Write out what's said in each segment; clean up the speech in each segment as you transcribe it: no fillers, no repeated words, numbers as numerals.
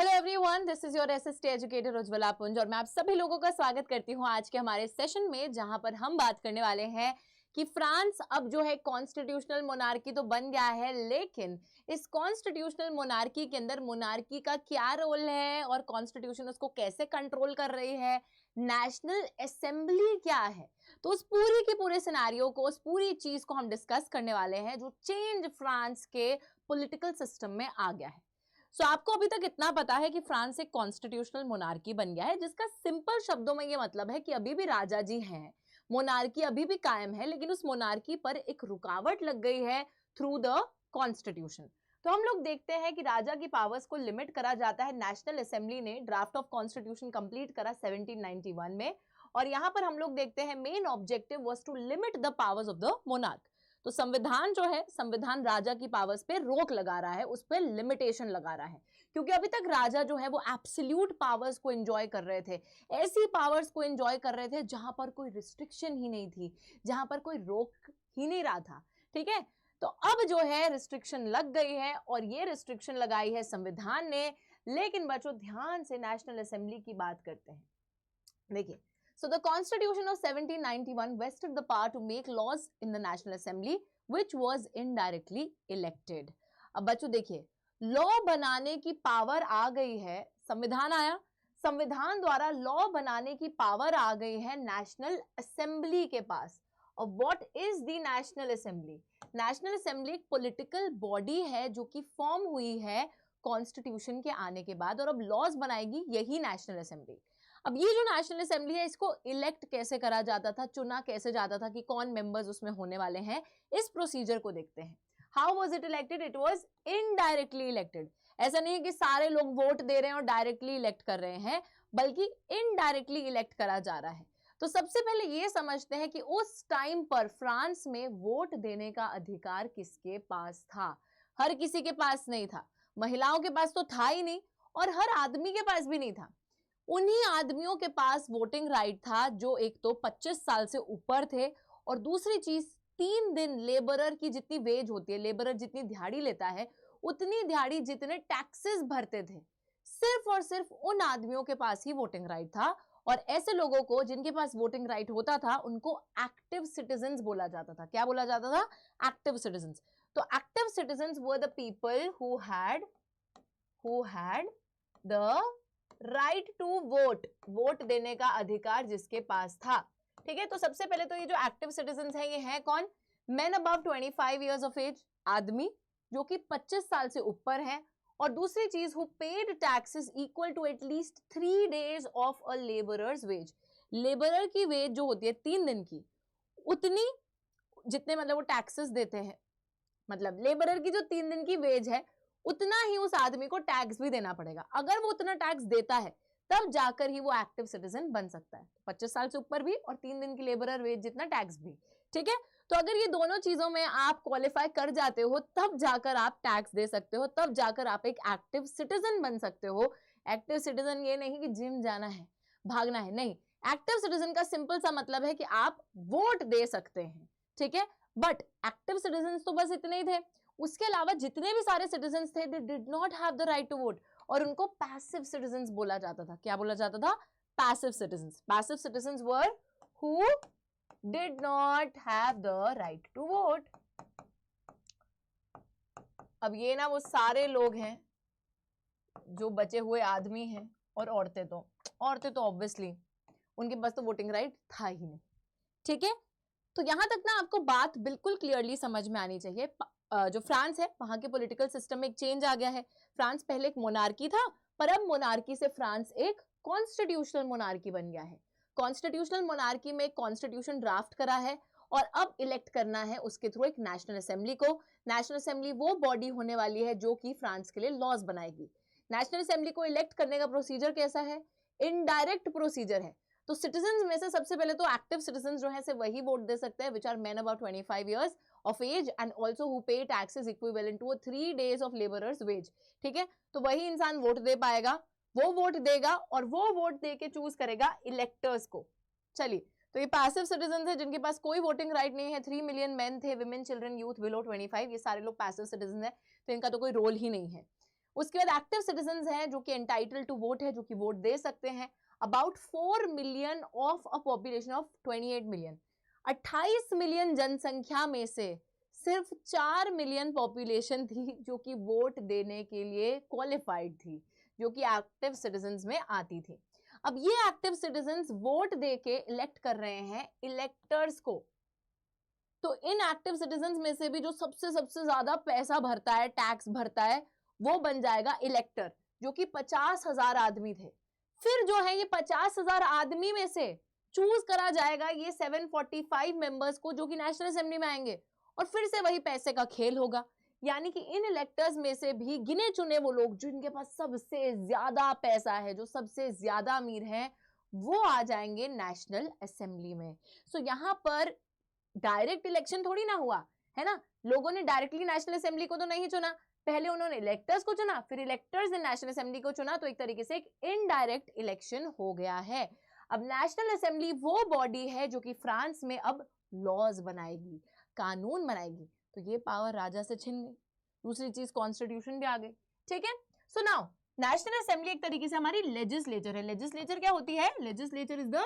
Hello everyone, this is your SST educator Ujjwala पुंज और मैं आप सभी लोगों का स्वागत करती हूं आज के हमारे सेशन में, जहां पर हम बात करने वाले हैं कि फ्रांस अब जो है कॉन्स्टिट्यूशनल मोनार्की तो बन गया है, लेकिन इस कॉन्स्टिट्यूशनल मोनार्की के अंदर मोनार्की का क्या रोल है और कॉन्स्टिट्यूशन उसको कैसे कंट्रोल कर रही है, नेशनल असेंबली क्या है। तो उस पूरी के पूरे सिनेरियो को, उस पूरी चीज को हम डिस्कस करने वाले हैं जो चेंज फ्रांस के पॉलिटिकल सिस्टम में आ गया है। सो आपको अभी तक इतना पता है कि फ्रांस एक कॉन्स्टिट्यूशनल मोनार्की बन गया है, जिसका सिंपल शब्दों में ये मतलब है कि अभी भी राजा जी हैं, मोनार्की अभी भी कायम है, लेकिन उस मोनार्की पर एक रुकावट लग गई है थ्रू द कॉन्स्टिट्यूशन। तो हम लोग देखते हैं कि राजा की पावर्स को लिमिट करा जाता है। नेशनल असेंबली ने ड्राफ्ट ऑफ कॉन्स्टिट्यूशन कंप्लीट करा 1791 में, और यहां पर हम लोग देखते हैं main objective was to limit the powers of the monarch. तो संविधान जो है, संविधान राजा की पावर्स पे रोक लगा रहा है, उस पर लिमिटेशन लगा रहा है, क्योंकि अभी तक राजा जो है वो एब्सोल्यूट पावर्स को एंजॉय कर रहे थे, ऐसी पावर्स को एंजॉय कर रहे थे जहां पर कोई रिस्ट्रिक्शन ही नहीं थी, जहां पर कोई रोक ही नहीं रहा था। ठीक है, तो अब जो है रिस्ट्रिक्शन लग गई है, और ये रिस्ट्रिक्शन लगाई है संविधान ने। लेकिन बच्चों ध्यान से नेशनल असेंबली की बात करते हैं। देखिए, so the Constitution of 1791 vested the power to make laws in the National Assembly, which was indirectly elected. अब बच्चों देखिए, लॉ बनाने की पावर आ गई है, संविधान आया, संविधान द्वारा लॉ बनाने की पावर आ गई है नेशनल असेंबली के पास। और what is the national assembly? National assembly एक पॉलिटिकल बॉडी है जो कि फॉर्म हुई है कॉन्स्टिट्यूशन के आने के बाद, और अब लॉज बनाएगी यही नेशनल असेंबली। अब ये जो नेशनल असेंबली है, इसको इलेक्ट कैसे करा जाता था, चुना कैसे जाता था कि कौन मेंबर्स उसमें होने वाले हैं, इस प्रोसीजर को देखते हैं। How was it elected? It was indirectly elected. ऐसा नहीं है कि सारे लोग वोट दे रहे हैं और डायरेक्टली इलेक्ट कर रहे हैं, बल्कि इनडायरेक्टली इलेक्ट करा जा रहा है। तो सबसे पहले ये समझते हैं कि उस टाइम पर फ्रांस में वोट देने का अधिकार किसके पास था? हर किसी के पास नहीं था, महिलाओं के पास तो था ही नहीं, और हर आदमी के पास भी नहीं था। उन्हीं आदमियों के पास वोटिंग राइट था जो एक तो 25 साल से ऊपर थे, और दूसरी चीज 3 दिन लेबरर की जितनी वेज होती है, लेबरर जितनी दिहाड़ी लेता है, उतनी दिहाड़ी जितने टैक्सेस भरते थे, सिर्फ और सिर्फ उन आदमियों के पास ही वोटिंग राइट था। और ऐसे लोगों को जिनके पास वोटिंग राइट होता था, उनको एक्टिव सिटीजन्स बोला जाता था। क्या बोला जाता था? Active citizens. तो active citizens were the people who had the right to vote, vote देने का अधिकार जिसके पास था। ठीक है, तो सबसे पहले तो ये जो एक्टिव सिटीजन्स हैं, ये हैं कौन? Men above 25 years of age, आदमी जो कि 25 साल से ऊपर हैं, और दूसरी चीज who paid taxes equal to at least 3 days of a labourer's wage. Labourer की वेज जो होती है 3 दिन की, उतनी जितने मतलब वो टैक्सेस देते हैं, मतलब लेबरर की जो 3 दिन की वेज है, उतना ही उस आदमी को टैक्स भी देना पड़ेगा। अगर वो उतना टैक्स देता है, तब जाकर ही वो एक्टिव सिटीजन बन सकता है। 25 साल से ऊपर भी और 3 दिन की लेबरर वेज जितना टैक्स भी। ठीक है, तो अगर ये दोनों चीजों में आप क्वालिफाई कर जाते हो, तब जाकर आप टैक्स दे सकते हो, तब जाकर आप एक एक्टिव सिटीजन बन सकते हो। एक्टिव सिटीजन ये नहीं कि जिम जाना है, भागना है, नहीं। एक्टिव सिटीजन का सिंपल सा मतलब है कि आप वोट दे सकते हैं। ठीक है, बट एक्टिव सिटीजन तो बस इतने ही थे, उसके अलावा जितने भी सारे सिटीजन्स थे, they did not have the right to vote, और उनको पैसिव सिटीजन्स बोला जाता था। क्या बोला जाता था? Passive citizens. Passive citizens were who did not have the right to vote. अब ये ना वो सारे लोग हैं जो बचे हुए आदमी हैं, और औरतें तो ऑब्वियसली उनके पास तो वोटिंग राइट था ही नहीं। ठीक है, तो यहां तक ना आपको बात बिल्कुल क्लियरली समझ में आनी चाहिए। जो फ्रांस है, वहां के पॉलिटिकल सिस्टम में एक चेंज आ गया है। फ्रांस पहले एक मोनार्की था, पर अब मोनार्की से फ्रांस एक कॉन्स्टिट्यूशनल मोनार्की बन गया है। कॉन्स्टिट्यूशनल मोनार्की में एक कॉन्स्टिट्यूशन ड्राफ्ट करा है, और अब इलेक्ट करना है उसके थ्रू एक नेशनल असेंबली को। नेशनल असेंबली वो बॉडी होने वाली है जो कि फ्रांस के लिए लॉज बनाएगी। नेशनल असेंबली को इलेक्ट करने का प्रोसीजर कैसा है? इनडायरेक्ट प्रोसीजर है। तो सिटीजन्स में से सबसे पहले तो एक्टिव सिटीजन्स जो है से वही वोट दे सकते हैं which are men about 25 years of age and also who pay taxes equivalent to 3 days of labourer's wage. ठीक है, तो वही इंसान वोट दे पाएगा, वो वोट देगा, और वो वोट दे के चूज करेगा इलेक्टर्स को। चलिए, तो ये पैसिव सिटीजन है जिनके पास कोई वोटिंग राइट नहीं है। 3 मिलियन मैन थे, विमेन, चिल्ड्रन, यूथ बिलो 25, ये सारे लोग पैसिव सिटीजन है, तो इनका तो कोई रोल ही नहीं है। उसके बाद एक्टिव सिटीजन हैं जो कि एंटाइटल टू वोट है, जो कि वोट दे सकते हैं। About 4 million of a population of 28 million, 28 million जनसंख्या में से सिर्फ 4 मिलियन पॉपुलेशन थी जो कि वोट देने के लिए क्वालिफाइड थी, जो कि एक्टिव सिटीजन्स में आती थी। अब ये एक्टिव सिटीजन्स वोट देके इलेक्ट कर रहे हैं इलेक्टर्स को। तो इन एक्टिव सिटीजन्स में से भी जो सबसे ज्यादा पैसा भरता है, टैक्स भरता है, वो बन जाएगा इलेक्टर, जो कि 50,000 आदमी थे। फिर जो है ये 50,000 आदमी में से चूज करा जाएगा ये 745 मेंबर्स को, जो कि नेशनल असेंबली में आएंगे, और फिर से वही पैसे का खेल होगा। यानी कि इन इलेक्टर्स में से भी गिने चुने वो लोग जिनके पास सबसे ज्यादा पैसा है, जो सबसे ज्यादा अमीर हैं, वो आ जाएंगे नेशनल असेंबली में। सो यहाँ पर डायरेक्ट इलेक्शन थोड़ी ना हुआ है ना, लोगों ने डायरेक्टली नेशनल असेंबली को तो नहीं चुना, पहले उन्होंने इलेक्टर्स को चुना, फिर इलेक्टर्स ने नेशनल असेंबली को चुना, तो एक तरीके से एक इनडायरेक्ट इलेक्शन हो गया है। अब नेशनल असेंबली वो बॉडी है जो कि फ्रांस में अब लॉज बनाएगी, कानून बनाएगी, तो ये पावर राजा से छिन गई। दूसरी चीज कॉन्स्टिट्यूशन भी आ गई, ठीक है। सो नाउ नेशनल असेंबली एक तरीके से हमारी लेजिस्लेचर है। लेजिस्लेचर क्या होती है? Legislature is the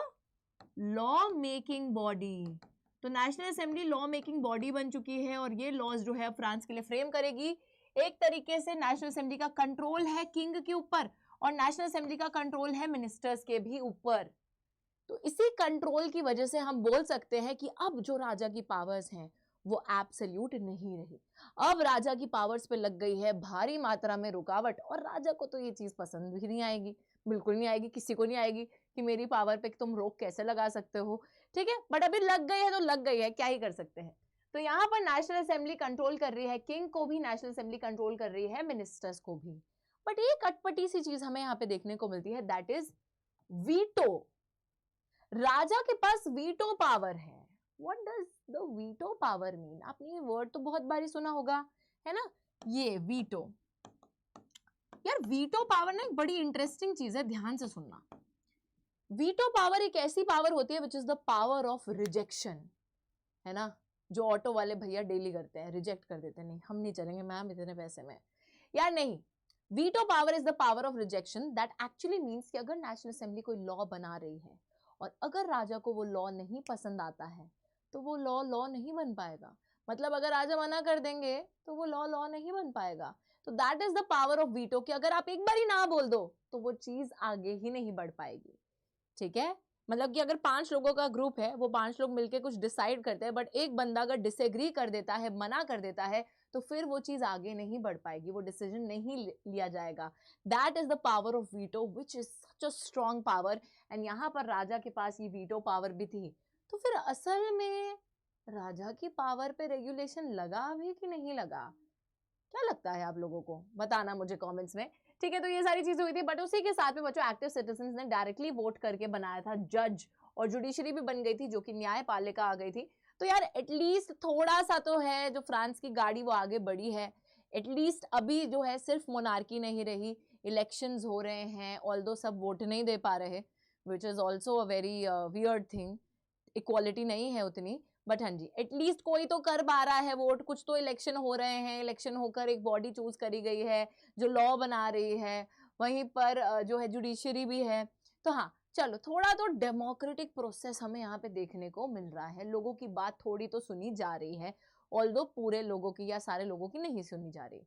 law making body. तो national assembly law making body बन चुकी है और ये लॉज जो है फ्रांस के लिए फ्रेम करेगी। एक तरीके से नेशनल असेंबली का कंट्रोल है किंग के ऊपर और नेशनल असेंबली का कंट्रोल है मिनिस्टर्स के भी ऊपर। तो इसी कंट्रोल की वजह से हम बोल सकते हैं कि अब जो राजा की पावर्स हैं वो एब्सोल्यूट नहीं रही। अब राजा की पावर्स पे लग गई है भारी मात्रा में रुकावट, और राजा को तो ये चीज पसंद भी नहीं आएगी, बिल्कुल नहीं आएगी, किसी को नहीं आएगी कि मेरी पावर पे तुम रोक कैसे लगा सकते हो, ठीक है। बट अभी लग गई है तो लग गई है, क्या ही कर सकते हैं। तो यहाँ पर नेशनल असेंबली कंट्रोल कर रही है किंग को भी, नेशनल असेंबली कंट्रोल कर रही है मिनिस्टर्स को भी। बट एक अटपटी सी चीज हमें यहाँ पे देखने को मिलती है, दैट इज वीटो। राजा के पास वीटो पावर है। What does the veto power mean? आपने ये वर्ड तो बहुत बारी सुना होगा, है ना, ये वीटो। यार वीटो पावर ना एक बड़ी इंटरेस्टिंग चीज है, ध्यान से सुनना। वीटो पावर एक ऐसी पावर होती है which is the power of rejection, है ना, जो ऑटो वाले भैया डेली करते हैं, रिजेक्ट कर देते हैं, नहीं हम नहीं चलेंगे मैम इतने पैसे में, यार नहीं। Veto power is the power of rejection. That actually means कि अगर नेशनल असेंबली कोई लॉ बना रही है और अगर राजा को वो लॉ नहीं पसंद आता है तो वो लॉ नहीं बन पाएगा। मतलब अगर राजा मना कर देंगे तो वो लॉ नहीं बन पाएगा। तो that is the power of veto, कि अगर आप एक बार ही ना बोल दो तो वो चीज आगे ही नहीं बढ़ पाएगी, ठीक है। मतलब कि अगर 5 लोगों का ग्रुप है, वो 5 लोग मिलके कुछ डिसाइड करते हैं, बट एक बंदा अगर डिसएग्री कर देता है, मना कर देता है, तो फिर वो चीज आगे नहीं बढ़ पाएगी, वो डिसीजन नहीं लिया जाएगा। That is the power of veto which is such a strong power. And यहाँ पर राजा के पास ये वीटो पावर भी थी। तो फिर असल में राजा की पावर पे रेगुलेशन लगा भी कि नहीं लगा? क्या लगता है आप लोगों को? बताना मुझे कमेंट्स में, ठीक है। तो ये सारी चीजें हुई थी, बट उसी के साथ में बच्चों एक्टिव सिटीजन ने डायरेक्टली वोट करके बनाया था जज, और जुडिशरी भी बन गई थी, जो कि न्यायपालिका आ गई थी। तो यार एटलीस्ट थोड़ा सा तो है, जो फ्रांस की गाड़ी वो आगे बढ़ी है। एटलीस्ट अभी जो है सिर्फ मोनार्की नहीं रही, इलेक्शंस हो रहे हैं, ऑल्दो सब वोट नहीं दे पा रहे, which is also a very weird thing. Equality नहीं है उतनी, बट हाँ जी एटलीस्ट कोई तो कर पा रहा है वोट, कुछ तो इलेक्शन हो रहे हैं, इलेक्शन होकर एक बॉडी चूज करी गई है जो लॉ बना रही है, वहीं पर जो है जुडिशरी भी है। तो हाँ चलो, थोड़ा तो डेमोक्रेटिक प्रोसेस हमें यहाँ पे देखने को मिल रहा है, लोगों की बात थोड़ी तो सुनी जा रही है, ऑल्दो पूरे लोगों की या सारे लोगों की नहीं सुनी जा रही।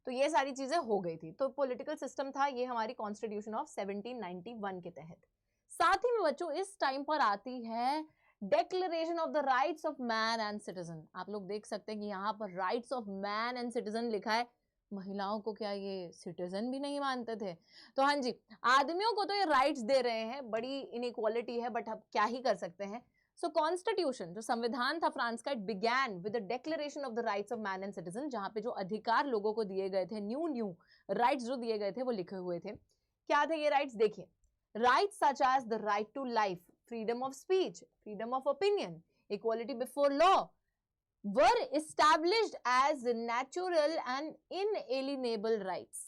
तो ये सारी चीजें हो गई थी। तो पॉलिटिकल सिस्टम था ये हमारी कॉन्स्टिट्यूशन ऑफ 1791 के तहत। साथ ही में बच्चों इस टाइम पर आती है declaration of the rights of man and citizen. आप लोग देख सकते हैं कि यहाँ पर rights of man and citizen लिखा है। महिलाओं को क्या ये सिटीजन भी नहीं मानते थे? तो हाँ जी, आदमियों को तो ये राइट्स दे रहे हैं, बड़ी इनइक्वालिटी है, बट अब क्या ही कर सकते हैं। सो कॉन्स्टिट्यूशन जो संविधान था फ्रांस का, it began with the declaration of the rights of man and citizen, जहां पे जो अधिकार लोगों को दिए गए थे, न्यू राइट्स जो दिए गए थे वो लिखे हुए थे। क्या थे ये राइट्स? देखिए, rights such as the right to life, freedom of speech, freedom of opinion, equality before law were established as natural and inalienable rights।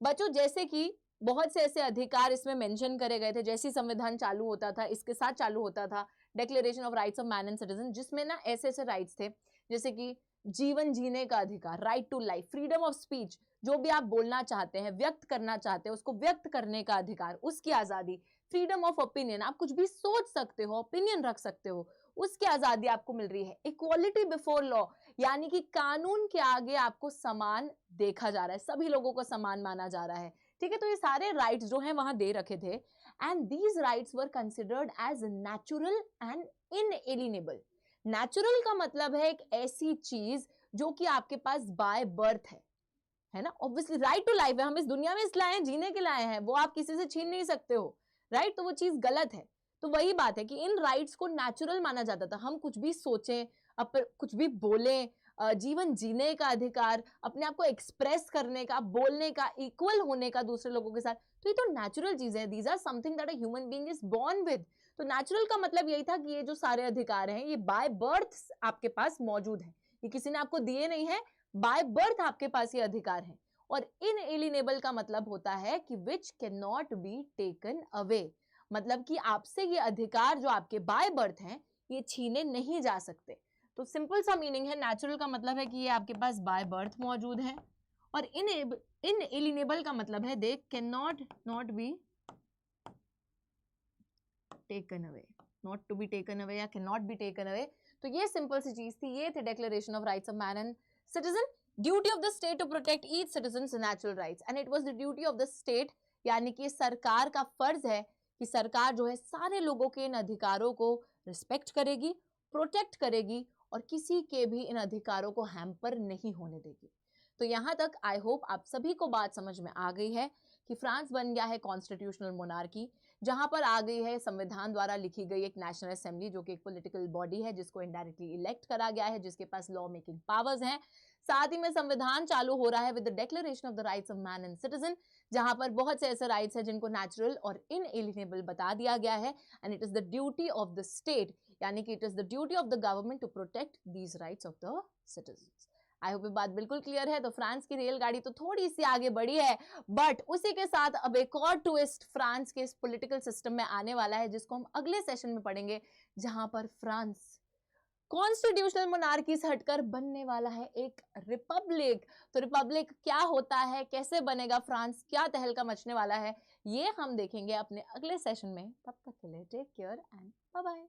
बच्चों जैसे कि बहुत से ऐसे अधिकार इसमें मेंशन करे गए थे, जैसे संविधान चालू होता था इसके साथ चालू होता था declaration of rights of man and citizen, जिसमें ना ऐसे ऐसे राइट्स थे जैसे कि जीवन जीने का अधिकार, right to life, freedom of speech, जो भी आप बोलना चाहते हैं, व्यक्त करना चाहते हैं, उसको व्यक्त करने का अधिकार, उसकी आजादी, फ्रीडम ऑफ ओपिनियन, आप कुछ भी सोच सकते हो, ओपिनियन रख सकते हो, उसकी आजादी आपको मिल रही है। इक्वालिटी बिफोर लॉ, यानी कि कानून के आगे आपको समान देखा जा रहा है, सभी लोगों को समान माना जा रहा है। ठीक है, तो ये सारे राइट्स जो हैं वहां दे रखे थे, and these rights were considered as natural and inalienable. Natural का मतलब है एक ऐसी चीज जो कि आपके पास बाय बर्थ है ना। ऑब्वियसली राइट टू लाइफ है, हम इस दुनिया में इसलिए आए हैं, जीने के लिए आए हैं, वो आप किसी से छीन नहीं सकते हो, राइट। तो वो चीज गलत है। तो वही बात है कि इन राइट्स को नेचुरल माना जाता था, हम कुछ भी सोचें, कुछ भी बोलें, जीवन जीने का अधिकार, अपने आप को एक्सप्रेस करने का, बोलने का, इक्वल होने का दूसरे लोगों के साथ, तो ये तो नेचुरल चीजें हैं। These are something that a human being is born with. तो नेचुरल का मतलब यही था कि ये जो सारे अधिकार हैं ये बाय बर्थ आपके पास मौजूद है, ये किसी ने आपको दिए नहीं है, बाय बर्थ आपके पास ये अधिकार है। और इनएलिनेबल का मतलब होता है कि which can not be taken away, मतलब कि आपसे ये अधिकार जो आपके बाय बर्थ हैं ये छीने नहीं जा सकते। तो सिंपल सा मीनिंग है, नेचुरल का मतलब है कि ये आपके पास बाय बर्थ मौजूद है, और इनएलिनेबल का मतलब है they can not be taken away, not to be taken away या can not be taken away. तो ये सिंपल सी चीज थी, ये थी declaration of rights of man and citizen, duty of the state to protect each citizen's natural rights, and it was the duty of the state, यानी कि सरकार का फर्ज है कि सरकार जो है सारे लोगों के इन अधिकारों को रिस्पेक्ट करेगी, प्रोटेक्ट करेगी, और किसी के भी इन अधिकारों को हैम्पर नहीं होने देगी। तो यहाँ तक आई होप आप सभी को बात समझ में आ गई है कि फ्रांस बन गया है कॉन्स्टिट्यूशनल मोनार्की, जहां पर आ गई है संविधान द्वारा लिखी गई एक नेशनल असेंबली, जो कि एक पॉलिटिकल बॉडी है जिसको इनडायरेक्टली इलेक्ट करा गया है, जिसके पास लॉ मेकिंग पावर्स हैं। साथ ही में संविधान चालू हो रहा है with the declaration of the rights of man and citizen, जहां पर बहुत से ऐसे राइट्स हैं जिनको नेचुरल और इनएलिनेबल बता दिया गया है, and it is the duty of the state, यानी कि it is the duty of the government to protect these rights of the citizen. I hope ये बात बिल्कुल क्लियर है। तो फ्रांस की रेलगाड़ी तो थोड़ी सी आगे बढ़ी है, बट उसी के साथ अब एक और ट्विस्ट फ्रांस के इस पॉलिटिकल सिस्टम में आने वाला है, जिसको हम अगले सेशन में पढ़ेंगे, जहां पर फ्रांस कॉन्स्टिट्यूशनल मोनार्की से हटकर बनने वाला है एक रिपब्लिक। तो रिपब्लिक क्या होता है, कैसे बनेगा फ्रांस, क्या तहलका मचने वाला है, ये हम देखेंगे अपने अगले सेशन में। तब तक के लिए take care and bye bye.